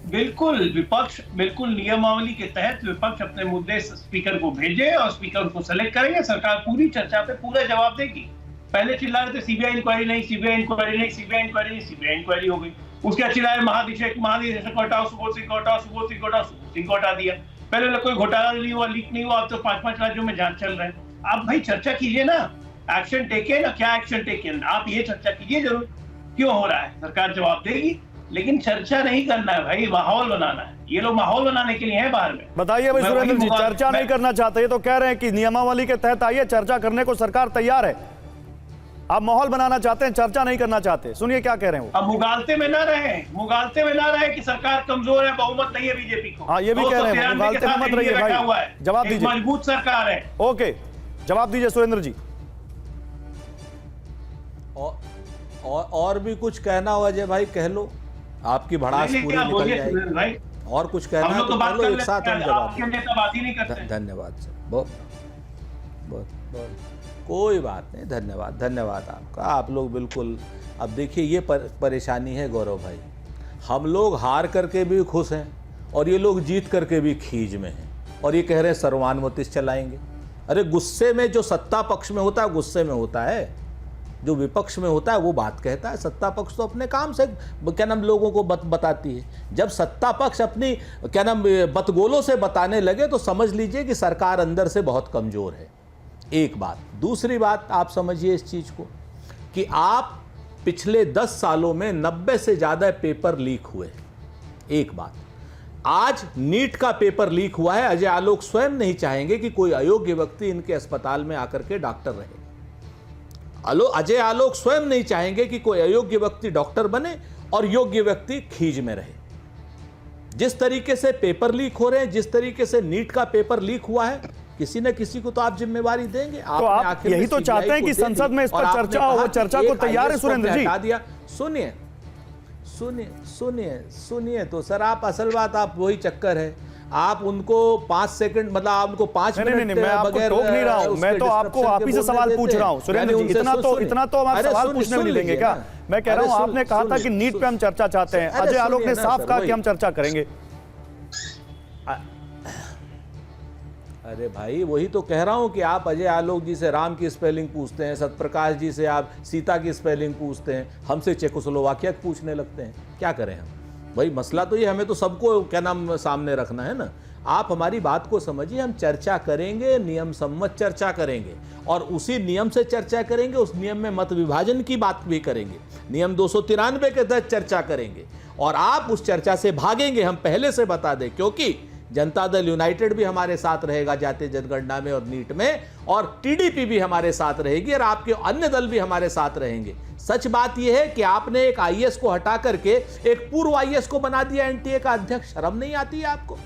बिल्कुल, विपक्ष बिल्कुल नियमावली के तहत विपक्ष अपने मुद्दे स्पीकर को भेजे और स्पीकर उनको सेलेक्ट करेंगे, सरकार पूरी चर्चा पे पूरा जवाब देगी। पहले चिल्ला रहे थे सीबीआई इंक्वायरी नहीं, सीबीआई इंक्वायरी नहीं, सीबीआई इंक्वायरी नहीं, सीबीआई इंक्वायरी हो गई। उसके बाद चिल्ला रहे महानिदेशक को हटाओ, सुबोध सिंह को हटाओ, सुबोध सिंह को हटाओ, सुबोध सिंह को हटा दिया। पहले कोई घोटाला नहीं हुआ, लीक नहीं हुआ, अब तो 5-5 राज्यों में जांच चल रहे हैं। आप भाई चर्चा कीजिए ना, एक्शन टेके ना, क्या एक्शन टेके, आप ये चर्चा कीजिए जरूर क्यों हो रहा है, सरकार जवाब देगी। लेकिन चर्चा नहीं करना है भाई, माहौल बनाना है। ये लोग माहौल बनाने के लिए हैं बाहर में। बताइए भाई सुरेंद्र जी, चर्चा नहीं करना चाहते, ये तो कह रहे हैं कि नियमावली के तहत आइए, चर्चा करने को सरकार तैयार है। आप माहौल बनाना चाहते हैं, चर्चा नहीं करना चाहते। सुनिए क्या कह रहे हैं वो। अब मुगालते में ना रहे कि सरकार कमजोर है, बहुमत नहीं है बीजेपी को। हाँ ये भी कह रहे हैं, मुगालते में मत रहिए भाई, जवाब दीजिए। मजबूत सरकार है। ओके, जवाब दीजिए सुरेंद्र जी। और भी कुछ कहना हो अजय भाई कह लो, आपकी भड़ास पूरी निकल जाएगी। और कुछ कहना है तो कह लो, एक साथ हम जवाब दें। धन्यवाद सर, बहुत कोई बात नहीं, धन्यवाद आपका। आप लोग बिल्कुल, अब देखिए ये परेशानी है गौरव भाई, हम लोग हार करके भी खुश हैं और ये लोग जीत करके भी खींच में हैं, और ये कह रहे हैं सर्वानुमति चलाएंगे। अरे गुस्से में जो सत्ता पक्ष में होता है गुस्से में होता है, जो विपक्ष में होता है वो बात कहता है। सत्ता पक्ष तो अपने काम से क्या नाम लोगों को बताती है। जब सत्ता पक्ष अपनी क्या नाम बतगोलों से बताने लगे तो समझ लीजिए कि सरकार अंदर से बहुत कमज़ोर है। एक बात। दूसरी बात आप समझिए इस चीज़ को कि आप पिछले 10 सालों में 90 से ज़्यादा पेपर लीक हुए। एक बात। आज नीट का पेपर लीक हुआ है, अजय आलोक स्वयं नहीं चाहेंगे कि कोई अयोग्य व्यक्ति इनके अस्पताल में आकर के डॉक्टर रहे। अजय आलोक स्वयं नहीं चाहेंगे कि कोई अयोग्य व्यक्ति डॉक्टर बने और योग्य व्यक्ति खीज में रहे। जिस तरीके से पेपर लीक हो रहे हैं, जिस तरीके से नीट का पेपर लीक हुआ है, किसी न किसी को तो आप जिम्मेवारी देंगे। तो आप यही तो चाहते हैं कि संसद में इस पर चर्चा हो, वो चर्चा को तैयार है सुरेंद्र जी। दिया सुनिए सुनिए सुनिए सुनिए तो सर, आप असल बात आप वही चक्कर है, आप उनको 5 सेकंड मतलब आप उनको 5 मिनट नहीं, मैं आपको टोक नहीं रहा हूं, मैं तो आपको आप ही से सवाल पूछ रहा हूं सुरेंद्र जी। इतना तो आप सवाल पूछने में नहीं लेंगे क्या? मैं कह रहा हूं, आपने कहा था कि नीट पे हम चर्चा चाहते हैं, अजय आलोक ने साफ कहा कि हम चर्चा करेंगे। अरे भाई, वही तो कह रहा हूं कि आप अजय आलोक जी से राम की स्पेलिंग पूछते हैं, सत्यप्रकाश जी से आप सीता की स्पेलिंग पूछते हैं, हमसे चेकोस्लोवाकिया पूछने लगते हैं। क्या करें हम? भाई मसला तो ये, हमें तो सबको क्या नाम सामने रखना है ना। आप हमारी बात को समझिए, हम चर्चा करेंगे, नियम सम्मत चर्चा करेंगे और उसी नियम से चर्चा करेंगे, उस नियम में मत विभाजन की बात भी करेंगे, नियम 293 के तहत चर्चा करेंगे और आप उस चर्चा से भागेंगे, हम पहले से बता दें, क्योंकि जनता दल यूनाइटेड भी हमारे साथ रहेगा जातीय जनगणना में और नीट में, और टीडीपी भी हमारे साथ रहेगी और आपके अन्य दल भी हमारे साथ रहेंगे। सच बात यह है कि आपने एक आईएएस को हटा करके एक पूर्व आईएएस को बना दिया एनटीए का अध्यक्ष। शर्म नहीं आती है आपको?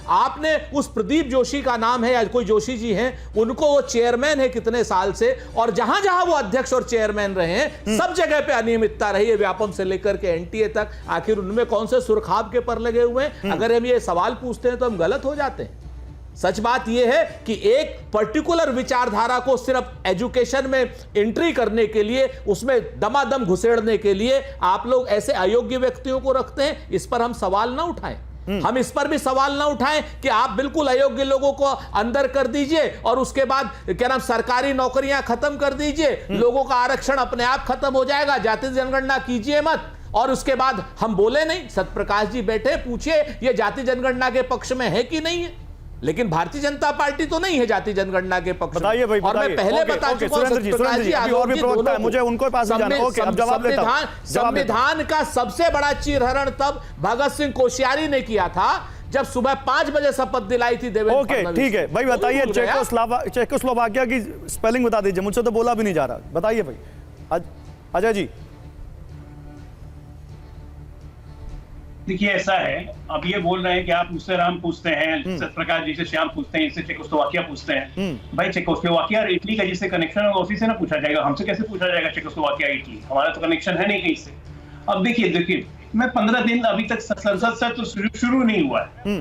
आपने उस प्रदीप जोशी का नाम है या कोई जोशी जी हैं, उनको वो चेयरमैन है कितने साल से, और जहां जहां वो अध्यक्ष और चेयरमैन रहे हैं सब जगह पे अनियमितता रही है, व्यापम से लेकर के एनटीए तक। आखिर उनमें कौन से सुरखाब के पर लगे हुए हैं? अगर हम ये सवाल पूछते हैं तो हम गलत हो जाते हैं। सच बात यह है कि एक पर्टिकुलर विचारधारा को सिर्फ एजुकेशन में एंट्री करने के लिए, उसमें दमादम घुसेड़ने के लिए आप लोग ऐसे अयोग्य व्यक्तियों को रखते हैं। इस पर हम सवाल ना उठाएं, हम इस पर भी सवाल ना उठाएं कि आप बिल्कुल अयोग्य लोगों को अंदर कर दीजिए और उसके बाद क्या नाम सरकारी नौकरियां खत्म कर दीजिए, लोगों का आरक्षण अपने आप खत्म हो जाएगा, जाति जनगणना कीजिए मत। और उसके बाद हम बोले नहीं। सत्यप्रकाश जी बैठे, पूछिए ये जाति जनगणना के पक्ष में है कि नहीं है, लेकिन भारतीय जनता पार्टी तो नहीं है जाति जनगणना के पक्ष में। बताइए भाई, और मैं पहले बता चुका हूं, सत्यप्रकाश जी और भी प्रवक्ता है, मुझे उनको पास जाना है। ओके, अब जवाब लेता हूं। संविधान का सबसे बड़ा चीरहरण तब भगत सिंह कोश्यारी ने किया था जब सुबह 5 बजे शपथ दिलाई थी देवेंद्र फडणवीस। ओके, ठीक है भाई, बताइए चेकोस्लोवाकिया की स्पेलिंग बता दीजिए, मुझसे तो बोला भी नहीं जा रहा। बताइए भाई अजय जी। देखिए ऐसा है, अब ये बोल रहे हैं कि आप मुझसे राम पूछते हैं, सत्यप्रकाश जी से श्याम पूछते हैं, इससे चेकोस्लोवाकिया पूछते हैं। भाई चेकोस्लोवाकिया और इटली का जिससे कनेक्शन होगा उसी से ना पूछा जाएगा, हमसे कैसे पूछा जाएगा चेकोस्लोवाकिया इटली? हमारा तो कनेक्शन है नहीं कहीं से। अब देखिए मैं 15 दिन अभी तक संसद से तो शुरू नहीं हुआ है,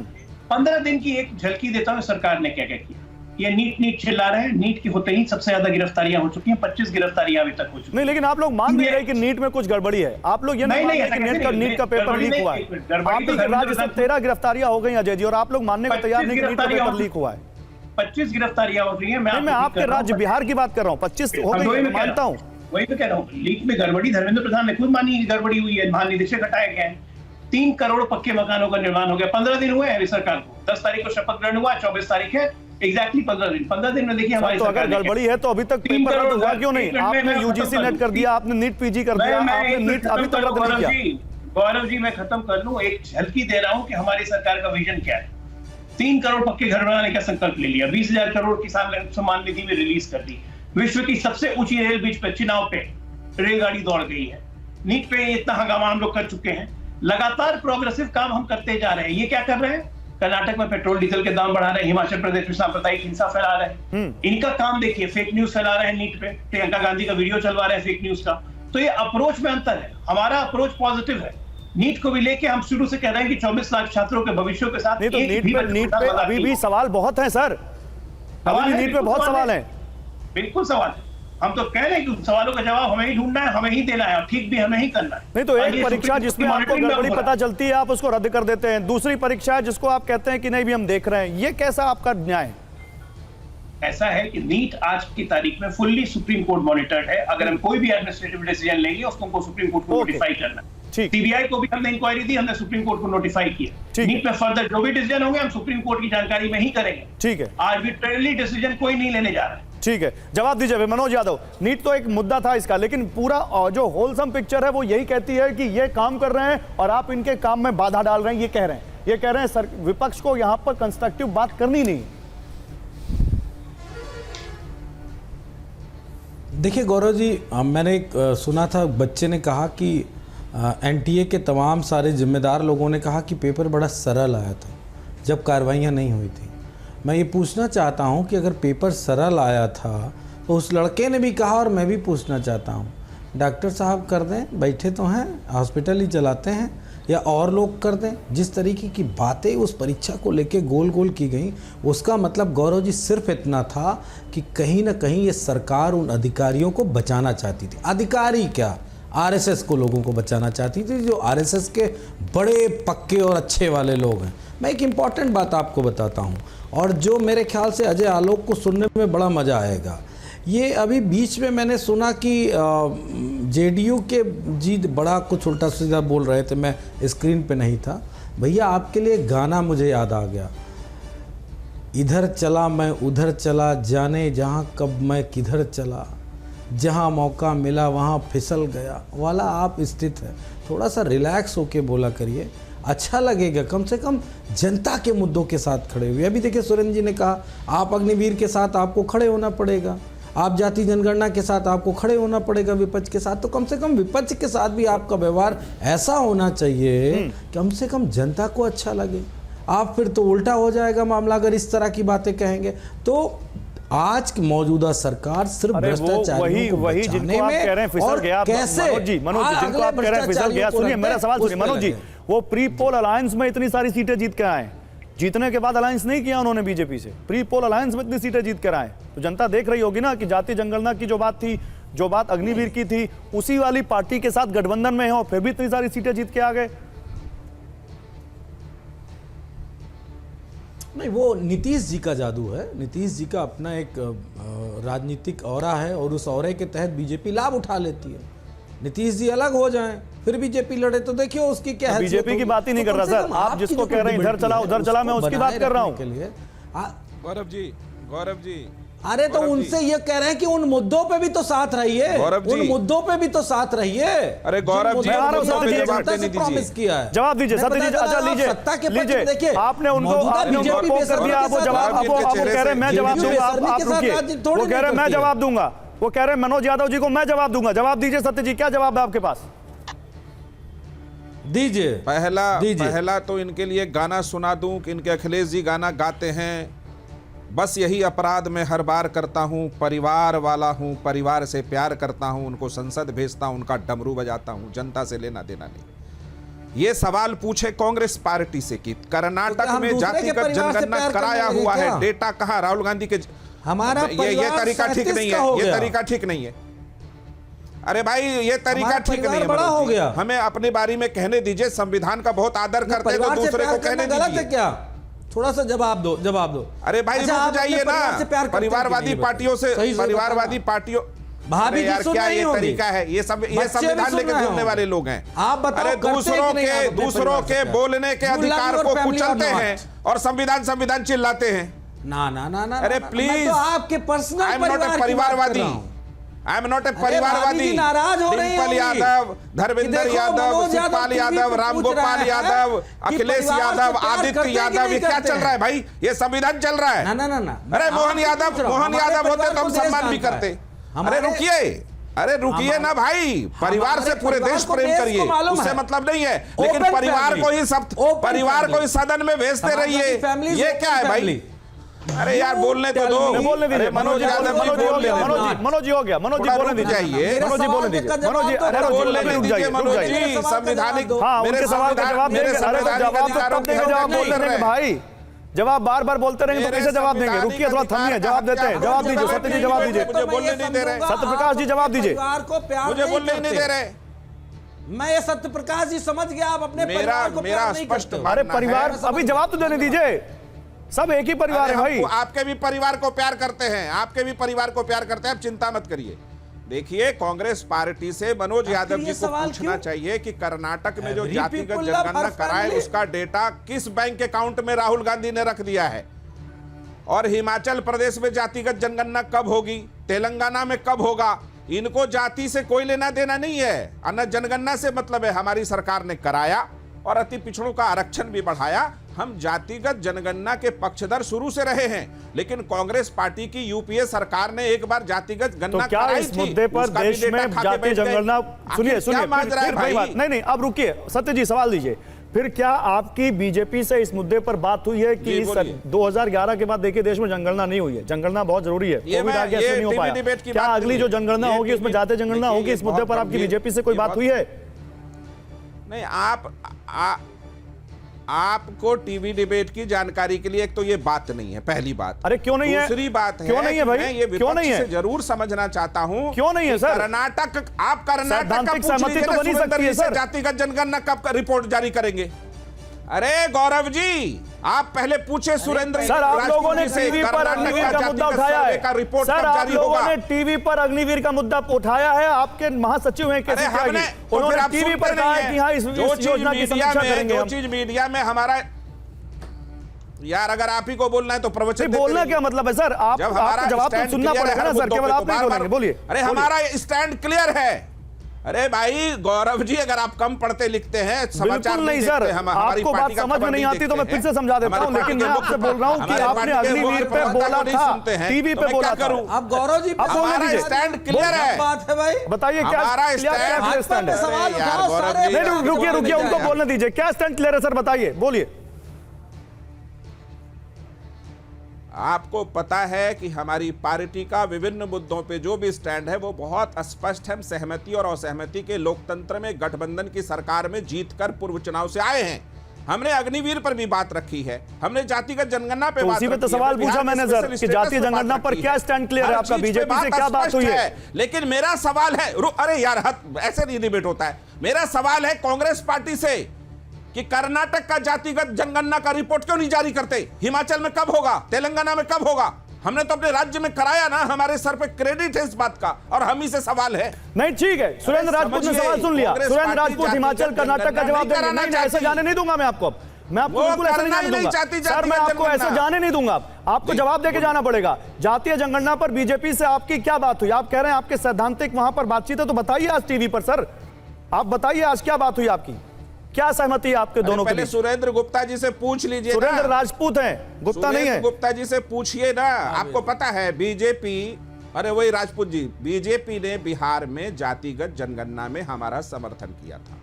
15 दिन की एक झलकी देता हूँ सरकार ने क्या क्या किया। ये नीट चिल्ला रहे हैं, नीट की होते ही सबसे ज्यादा गिरफ्तारियां हो चुकी हैं, 25 गिरफ्तारियां अभी तक हो चुकी हैं। नहीं, लेकिन आप लोग मान नहीं रहे कि नीट में कुछ गड़बड़ी है। आप लोग ये नहीं मान रहे कि नीट का पेपर लीक हुआ है। आप ही के राज्य से 13 गिरफ्तारियां हो गई अजय जी, और आप लोग मानने को तैयार नहीं कि नीट का पेपर लीक हुआ है। 25 गिरफ्तारियां हो रही है। मैं आपके राज्य बिहार की बात कर रहा हूँ, 25 हो गई, मानता हूँ। वही तो कह रहा हूँ, लीक में गड़बड़ी धर्मेंद्र प्रधान ने खुद मानी गड़बड़ी हुई है, महानिदेशक हटाए गए हैं। 3 करोड़ पक्के मकानों का निर्माण हो गया। 15 दिन हुए हैं सरकार को, 10 तारीख को शपथ ग्रहण हुआ, 24 तारीख है, एग्जैक्टली 15 दिन में देखिए हमारी तो अगर गड़बड़ी है तो अभी तक पेपर रद्द हुआ क्यों नहीं? आपने यूजीसी नेट कर दिया, आपने नीट पीजी कर दिया, आपने नीट अभी तक रद्द नहीं किया। गौरव जी मैं खत्म कर लूं, एक झलकी दे रहा हूं कि हमारी सरकार का विजन क्या है। 3 करोड़ पक्के घर बनाने का संकल्प ले लिया, 20,000 करोड़ किसान सम्मान निधि में रिलीज कर दी, विश्व की सबसे ऊंची रेल बीच पे चुनाव पे रेलगाड़ी दौड़ गई है, नीट पे इतना हंगामा हम लोग कर चुके हैं। लगातार प्रोग्रेसिव काम हम करते जा रहे हैं। ये क्या कर रहे हैं? कर्नाटक में पेट्रोल डीजल के दाम बढ़ा रहे हैं, हिमाचल प्रदेश में सांप्रदायिक हिंसा फैला रहे हैं। इनका काम देखिए, फेक न्यूज फैला रहे हैं नीट पे, प्रियंका गांधी का वीडियो चलवा रहे हैं फेक न्यूज का। तो ये अप्रोच में अंतर है, हमारा अप्रोच पॉजिटिव है। नीट को भी लेके हम शुरू से कह रहे हैं कि 24 लाख छात्रों के भविष्य के साथ नहीं, तो नीट पे अभी भी सवाल बहुत है सर, अभी भी नीट पे बहुत सवाल है। बिल्कुल सवाल है, हम तो कह रहे हैं कि सवालों का जवाब हमें ही ढूंढना है, हमें ही देना है और ठीक भी हमें ही करना है। नहीं तो एक परीक्षा जिसमें आपको गड़बड़ी पता चलती है आप उसको रद्द कर देते हैं, दूसरी परीक्षा है जिसको आप कहते हैं कि नहीं भी हम देख रहे हैं, ये कैसा आपका न्याय है? ऐसा है कि नीट आज की तारीख में फुल्ली सुप्रीम कोर्ट मॉनिटर्ड है। अगर हम कोई भी एडमिनिस्ट्रेटिव डिसीजन लेंगे उसको हमको सुप्रीम कोर्ट को नोटिफाई करना है। सीबीआई को भी हमने इंक्वायरी दी, हमने सुप्रीम कोर्ट को नोटिफाई किया। नीट में फर्दर जो भी डिसीजन होंगे हम सुप्रीम कोर्ट की जानकारी में ही करेंगे। ठीक है, आर्बिट्रेरली डिसीजन कोई नहीं लेने जा रहा है। ठीक है, जवाब दीजिए मनोज यादव। नीट तो एक मुद्दा था इसका, लेकिन पूरा जो होलसम पिक्चर है वो यही कहती है कि ये काम कर रहे हैं और आप इनके काम में बाधा डाल रहे हैं, ये कह रहे हैं। ये कह रहे हैं विपक्ष को यहां पर कंस्ट्रक्टिव बात करनी नहीं। देखिए गौरव जी, मैंने एक सुना था, बच्चे ने कहा कि एनटीए के तमाम सारे जिम्मेदार लोगों ने कहा कि पेपर बड़ा सरल आया था जब कार्रवाइयाँ नहीं हुई थी। मैं ये पूछना चाहता हूँ कि अगर पेपर सरल आया था तो उस लड़के ने भी कहा, और मैं भी पूछना चाहता हूँ, डॉक्टर साहब कर दें, बैठे तो हैं, हॉस्पिटल ही चलाते हैं, या और लोग कर दें। जिस तरीके की बातें उस परीक्षा को लेके गोल गोल की गई, उसका मतलब गौरव जी सिर्फ इतना था कि कहीं ना कहीं ये सरकार उन अधिकारियों को बचाना चाहती थी। अधिकारी क्या, आरएसएस को, लोगों को बचाना चाहती थी, जो आरएसएस के बड़े पक्के और अच्छे वाले लोग हैं। मैं एक इम्पॉर्टेंट बात आपको बताता हूँ, और जो मेरे ख्याल से अजय आलोक को सुनने में बड़ा मज़ा आएगा। ये अभी बीच में मैंने सुना कि जेडीयू के जी बड़ा कुछ उल्टा सीधा बोल रहे थे, मैं स्क्रीन पे नहीं था। भैया आपके लिए गाना मुझे याद आ गया, इधर चला मैं उधर चला, जाने जहाँ कब मैं किधर चला, जहाँ मौका मिला वहाँ फिसल गया वाला आप स्थित है। थोड़ा सा रिलैक्स होके बोला करिए, अच्छा लगेगा। कम से कम जनता के मुद्दों के साथ खड़े हुए। अभी देखिए सुरेंद्र जी ने कहा आप अग्निवीर के साथ आपको खड़े होना पड़ेगा, आप जाति जनगणना के साथ आपको खड़े होना पड़ेगा विपक्ष के साथ। तो कम से कम विपक्ष के साथ भी आपका व्यवहार ऐसा होना चाहिए कम से कम जनता को अच्छा लगे। आप फिर तो उल्टा हो जाएगा मामला अगर इस तरह की बातें कहेंगे। तो आज की मौजूदा सरकार सिर्फ भ्रष्टाचारियों को बचाने में, और कैसे मनोज जी जिनको आप कह रहे हैं फिसल गया, सुनिए मेरा सवाल सुनिए मनोज जी, वो प्री पोल अलायंस में इतनी सारी सीटें जीत के आए, जीतने के बाद अलायंस नहीं किया उन्होंने बीजेपी से, प्री पोल अलायंस में इतनी सीटें जीत कर आए। तो जनता देख रही होगी ना कि जाति जनगणना की जो बात थी, जो बात अग्निवीर की थी, उसी वाली पार्टी के साथ गठबंधन में है और फिर भी इतनी सारी सीटें जीत के आ गए। नहीं, वो नीतीश जी का जादू है। नीतीश जी का अपना एक राजनीतिक ऑरा है, और उस ऑरे के तहत बीजेपी लाभ उठा लेती है। नीतीश जी अलग हो जाएं, फिर बीजेपी लड़े तो देखिए उसकी क्या है। बीजेपी की बात ही नहीं कर रहा सर, आप जिसको कह रहे हैं इधर चला उधर चला, मैं उसकी बात कर रहा हूं। गौरव जी अरे तो उनसे ये कह रहे हैं कि उन मुद्दों पे भी तो साथ रहिए, उन मुद्दों पे भी तो साथ रहिए। अरे गौरव जी प्रॉमिस किया है, जवाब दीजिए सत्य जी। अच्छा लीजिए, देखिए आपने उनको पोक कर दिया, वो जवाब आपको कह रहे हैं मैं जवाब दूंगा, आप रुकिए। वो कह रहे हैं मैं जवाब दूंगा, वो कह रहे हैं मनोज यादव जी को मैं जवाब दूंगा। जवाब दीजिए सत्य जी, क्या जवाब है आपके पास? दीजिए। पहला तो इनके लिए गाना सुना दूं कि इनके अखिलेश जी गाना गाते हैं, बस यही अपराध मैं हर बार करता हूं, परिवार वाला हूं, परिवार से प्यार करता हूं, उनको संसद भेजता हूं, उनका डमरू बजाता हूं, जनता से लेना देना नहीं। ये सवाल पूछे कांग्रेस पार्टी से कि कर्नाटक में जातिगत जनगणना कराया हुआ है, डेटा कहां? राहुल गांधी के हमारा ये तरीका ठीक नहीं है, ये तरीका ठीक नहीं है। अरे भाई ये तरीका ठीक नहीं है। बड़ा हो गया, हमें अपनी बारी में कहने दीजिए, संविधान का बहुत आदर करते हैं तो दूसरे को कहने दीजिए। क्या थोड़ा सा जवाब दो। अरे भाई रुक जाइए ना, परिवारवादी पार्टियों से, परिवारवादी पार्टियों, भाभी यार क्या ये तरीका है? ये संविधान लेके घूमने वाले लोग हैं। आप बताओ, अरे दूसरों के बोलने के अधिकार को कुचलते हैं और संविधान चिल्लाते हैं। ना अरे प्लीज, आपके personal I am not a परिवारवादी, आई एम नॉट ए परिवारवादी। डिम्पल यादव, धर्मेंद्र यादव, शिवपाल यादव, रामगोपाल यादव, अखिलेश यादव, आदित्य यादव, ये क्या चल रहा है भाई? ये संविधान चल रहा है। ना। अरे मोहन यादव होते तो हम सम्मान भी करते। अरे रुकिए ना भाई, परिवार से पूरे देश प्रेम करिए, उससे मतलब नहीं है, लेकिन परिवार को ही सदन में भेजते रहिए, ये क्या है भाई? अरे यार बोलने तो दो। अरे मनोज यादव मनोज जी हो गया, मनोज जी बोलने दीजिए, मनोज जी बोलने दीजिए, मनोज जी अरे बोलने दीजिए, मनोज जी संवैधानिक, हाँ उनके सवाल का जवाब देंगे। जवाब बोलते रहेंगे भाई, जवाब बार बार बोलते रहेंगे तो कैसे जवाब देंगे? रुकिए थोड़ा थमिए, जवाब देते हैं। जवाब दीजिए सत्य जी, जवाब दीजिए। मुझे बोलने नहीं दे रहे। सत्य प्रकाश जी जवाब दीजिए। मुझे बोलने नहीं दे रहे। मैं ये सत्य प्रकाश जी समझ गया, आप अपने परिवार को मेरा स्पष्ट, अरे परिवार अभी जवाब तो देने दीजिए, सब एक ही परिवार है भाई। आपके भी परिवार को प्यार करते हैं, आपके भी परिवार को प्यार करते हैं, आप चिंता मत करिए। देखिए कांग्रेस पार्टी से मनोज यादव जी को पूछना चाहिए कि कर्नाटक में जो जातिगत जनगणना कराए उसका डेटा किस बैंक अकाउंट में राहुल गांधी ने रख दिया है, और हिमाचल प्रदेश में जातिगत जनगणना कब होगी, तेलंगाना में कब होगा। इनको जाति से कोई लेना देना नहीं है, अन्य जनगणना से मतलब है। हमारी सरकार ने कराया, और अति पिछड़ों का आरक्षण भी बढ़ाया। हम जातिगत जनगणना के पक्षधर शुरू से रहे हैं, लेकिन कांग्रेस पार्टी की यूपीए सरकार ने एक बार जातिगत गणना तो क्या कराई इस थी, मुद्दे पर उसका भी देश डेटा में खा के जातीय बैठ गए। जनगणना सुनिए आखिर क्या मांग रहा है फिर भाई? नहीं अब रुकिए सत्य जी, सवाल दीजिए। फिर क्या आपकी बीजेपी से इस मुद्दे पर बात हुई है कि 2011 के बाद देखिए देश में जनगणना नहीं हुई है, जनगणना बहुत जरूरी है, कोविड आ गया, नहीं हो पाया। क्या अगली जो जनगणना होगी उसमें जातीय जनगणना होगी? इस मुद्दे पर आपकी बीजेपी से कोई बात हुई है? नहीं, आपको टीवी डिबेट की जानकारी के लिए एक तो ये बात नहीं है, पहली बात। अरे क्यों नहीं है? दूसरी बात है, क्यों नहीं है भाई? मैं ये क्यों नहीं विपक्ष है? से जरूर समझना चाहता हूं क्यों नहीं है कि सर? कर्नाटक, आप कर्नाटक का सैद्धांतिक पूछ सहमति लीजिए तो ना, बनी सुरेंद्र सकती है जी से सर। जातिगत जनगणना कब रिपोर्ट जारी करेंगे? अरे गौरव जी, आप पहले पूछे सुरेंद्र सर, आप लोगों ने टीवी पर अग्निवीर का मुद्दा उठाया है। सर, आप लोगों ने टीवी पर अग्निवीर का मुद्दा उठाया है। आपके महासचिव हैं केसी त्यागी, उन्होंने टीवी पर कहा है कि हाँ इस योजना की समीक्षा करेंगे हम। जो चीज मीडिया में हमारा, यार अगर आप ही को बोलना है तो प्रवचन बोलना क्या मतलब है सर? आप जब हमारा जवाब तो सुनना पड़ेगा ना सर, केवल आप नहीं बोलेंगे। बोलिए। अरे हमारा स्टैंड क्लियर है। अरे भाई गौरव जी, अगर आप कम पढ़ते लिखते हैं, समाचार नहीं सर, आपको बात समझ में नहीं आती तो मैं फिर से समझा देता हूं, लेकिन मैं आपसे बोल रहा हूं कि आपने अग्निवीर पे बोला था, टीवी पे बोला था। आप गौरव जी हमारा स्टैंड क्लियर है। बात है भाई, बताइए क्या स्टैंड है? सवाल उठाओ सारे। नहीं, रुकिए उनको बोलने दीजिए। क्या स्टैंड क्लियर है सर, बताइए, बोलिए। आपको पता है कि हमारी पार्टी का विभिन्न मुद्दों पे जो भी स्टैंड है वो बहुत स्पष्ट है। हम सहमति और असहमति के लोकतंत्र में गठबंधन की सरकार में जीतकर पूर्व चुनाव से आए हैं। हमने अग्निवीर पर भी बात रखी है, हमने जातिगत जनगणना पे बात उसी पे रखी तो सवाल है, पूछा मैंने सर कि जातीय जनगणना पर क्या स्टैंड क्लियर है आपका, बीजेपी से क्या बात हुई है? लेकिन मेरा सवाल है, अरे यार ऐसे नहीं डिबेट होता है। मेरा सवाल है कांग्रेस पार्टी से कि कर्नाटक का जातिगत जनगणना का रिपोर्ट क्यों नहीं जारी करते? हिमाचल में कब होगा? तेलंगाना में कब होगा? हमने तो अपने राज्य में कराया ना, हमारे सर पे क्रेडिट है इस बात का, और हम ही से सवाल है। नहीं ठीक है, सुरेंद्र राजपूत ने सवाल सुन लिया। सुरेंद्र राजपूत हिमाचल कर्नाटक का जवाब देंगे। नहीं, ऐसे जाने नहीं दूंगा मैं आपको। मैं आपको बिल्कुल ऐसे नहीं जाने दूंगा सर, मैं आपको ऐसे जाने नहीं दूंगा। आपको जवाब देके जाना पड़ेगा। जातीय जनगणना पर बीजेपी से आपकी क्या बात हुई? आप कह रहे हैं आपके सैद्धांतिक वहां पर बातचीत है, तो बताइए आज टीवी पर सर, आप बताइए आज क्या बात हुई आपकी, क्या सहमति है आपके दोनों के पहले बीच? सुरेंद्र गुप्ता जी से पूछ लीजिए। सुरेंद्र राजपूत हैं, गुप्ता नहीं है। गुप्ता जी से पूछिए ना, आपको पता है बीजेपी, अरे वही राजपूत जी, बीजेपी ने बिहार में जातिगत जनगणना में हमारा समर्थन किया था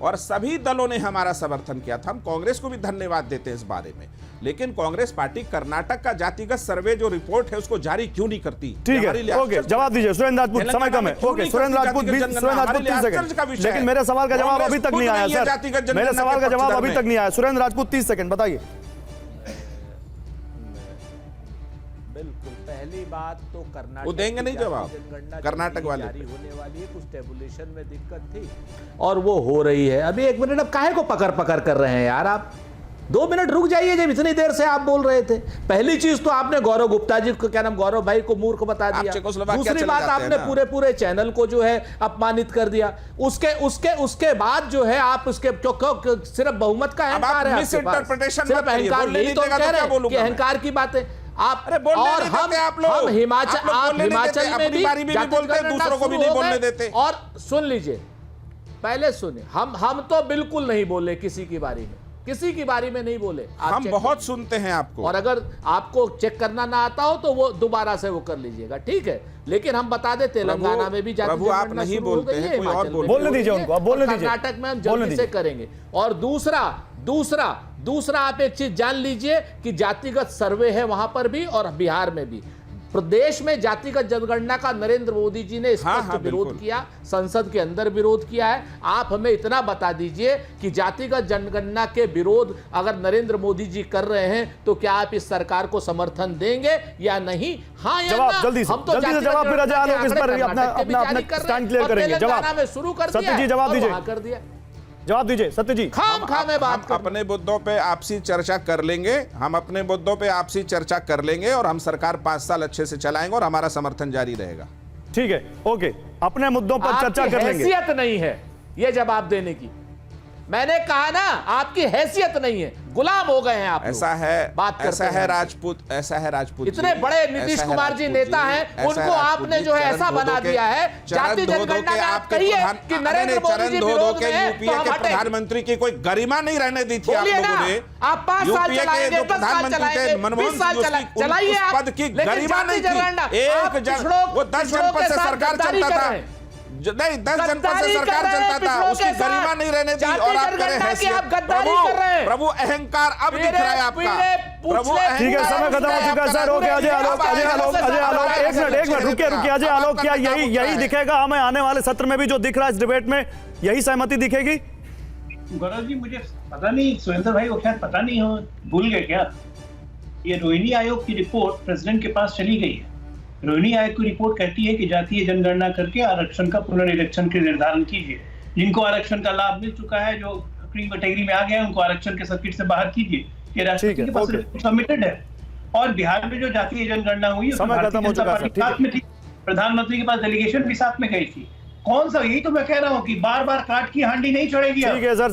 और सभी दलों ने हमारा समर्थन किया था। हम कांग्रेस को भी धन्यवाद देते हैं इस बारे में, लेकिन कांग्रेस पार्टी कर्नाटक का जातिगत सर्वे जो रिपोर्ट है उसको जारी क्यों नहीं करती? ठीक है, ओके, जवाब दीजिए सुरेंद्र राजपूत, समय कम है। ओके, सुरेंद्र राजपूत 30 सेकंड, लेकिन मेरे सवाल का जवाब अभी तक नहीं आया सर, मेरे सवाल का जवाब अभी तक नहीं आया। सुरेंद्र राजपूत 30 सेकंड, बताइए। बिल्कुल, पहली बात तो कर्नाटक वो देंगे नहीं जवाब, कर्नाटक वाले जारी होने वाली है, कुछ टेबुलेशन में दिक्कत थी और वो हो रही है। अभी 1 मिनट, अब काहे को पकड़ कर रहे हैं यार? आप 2 मिनट रुक जाइए, जब इतनी देर से आप बोल रहे थे। पहली चीज तो आपने गौरव गुप्ता जी को, क्या नाम, गौरव भाई को मूर्ख बता दिया। दूसरी बात, आपने पूरे चैनल को जो है अपमानित कर दिया। उसके बाद जो है आप उसके सिर्फ बहुमत का अहंकार है, सिर्फ अहंकार, यही तो कह रहे हैं कि अहंकार की बातें आप। और हम हिमाचल में भी बोलते हैं, दूसरों को भी नहीं बोलने देते। और सुन लीजिए, पहले सुनिए, हम तो बिल्कुल नहीं बोले किसी की बारी में, किसी की बारी में नहीं बोले। हम बहुत सुनते हैं आपको, और अगर आपको चेक करना ना आता हो तो वो दोबारा से वो कर लीजिएगा, ठीक है। लेकिन हम बता दे, तेलंगाना में भी प्रभु आप नहीं बोलते हैं, कोई और बोलने दीजिए उनको, बोलने दीजिए। कर्नाटक में हम जल्दी से करेंगे। और दूसरा आप एक चीज जान लीजिए कि जातिगत सर्वे है वहां पर भी और बिहार में भी। प्रदेश में जातिगत जनगणना का नरेंद्र मोदी जी ने स्पष्ट विरोध किया, संसद के अंदर विरोध किया है। आप हमें इतना बता दीजिए कि जातिगत जनगणना के विरोध अगर नरेंद्र मोदी जी कर रहे हैं तो क्या आप इस सरकार को समर्थन देंगे या नहीं? हाँ या ना? जल्दी से जवाब, फिर अजय लोग इस पर अपना स्टैंड क्लियर करेंगे। जवाब में शुरू कर दिया, सत्य जी जवाब दीजिए, कर दिया। जवाब दीजिए सत्य जी। खाम बात अपने मुद्दों पे आपसी चर्चा कर लेंगे, हम अपने मुद्दों पे आपसी चर्चा कर लेंगे और हम सरकार 5 साल अच्छे से चलाएंगे और हमारा समर्थन जारी रहेगा। ठीक है, ओके, अपने मुद्दों पर चर्चा कर लेंगे। हैसियत नहीं है ये जवाब देने की। मैंने कहा ना, आपकी हैसियत नहीं है, गुलाम हो गए हैं आप लोग। ऐसा है, बात ऐसा है राजपूत, ऐसा है राजपूत इतने जी, बड़े नीतीश ऐसा है कुमार जी राजपूत नेता जी, हैं, ऐसा उनको है राजपूत आपने जी, जो है चरण ऐसा दो बना के- दिया है, चरण जाति दो के जनगणना में आप आपके कहिए प्रधान- कि नहीं, नरेंद्र मोदी चरण जी दो विरोध के में हैं, यूपीए तो हम के हटेंगे। प्रधानमंत्री की कोई गरिमा नहीं रहने दी थी आप बोलिए लोगों ना, ने। आप 5 साल यूपीए के चलाएंगे, जो 10 साल प्रधानमंत्री चलाएंगे, थे मनमोहन 20 साल सिंह, चलाइए उस आप, पद की लेकिन गरिमा जाति नहीं जनगणना, थी। आप एक जन, पिछड़ों- वो 10 पिछड़ों जनपद के से साथ सरकार गद्दारी चलता कर था, रहे हैं। नहीं 10 जनपद गद्दारी से कर सरकार रहे हैं चलता था, पिछड़ों उसकी के साथ। गरिमा नहीं रहने दी। जाति और आप जनगणना करें की हैसियत, आप गद्दारी कर रहे हैं। प्रभु अहंकार अब दिख रहा है आपका, प्रभु ठीक है, समय खत्म हो चुका है सर। ओके, अजय आलोक, अजय आलोक, अजय आलोक, एक मिनट रुकिए अजय आलोक, क्या यही दिखेगा हमें आने वाले सत्र में भी जो दिख रहा है इस डिबेट में, यही सहमति दिखेगी? गौरव जी, मुझे पता नहीं, सुरेंद्र भाई को शायद पता नहीं हो, भूल गए क्या? ये रोहिणी आयोग की रिपोर्ट प्रेसिडेंट के पास चली गई है। रोहिणी आयोग की रिपोर्ट कहती है कि जातीय जनगणना करके आरक्षण का पुनर्निरीक्षण के निर्धारण कीजिए। जिनको आरक्षण का लाभ मिल चुका है, जो कैटेगरी में आ गया है, उनको आरक्षण के सर्किट से बाहर कीजिए। ये राष्ट्रपति के पास सबमिटेड है। और बिहार में जो जातीय जनगणना हुई, समय खत्म हो चुका है, साथ में थी, प्रधानमंत्री के पास डेलीगेशन भी साथ में गई थी। कौन सा, यही तो मैं कह रहा हूँ कि बार बार काट की हांडी नहीं चढ़ेगी। ठीक है सर।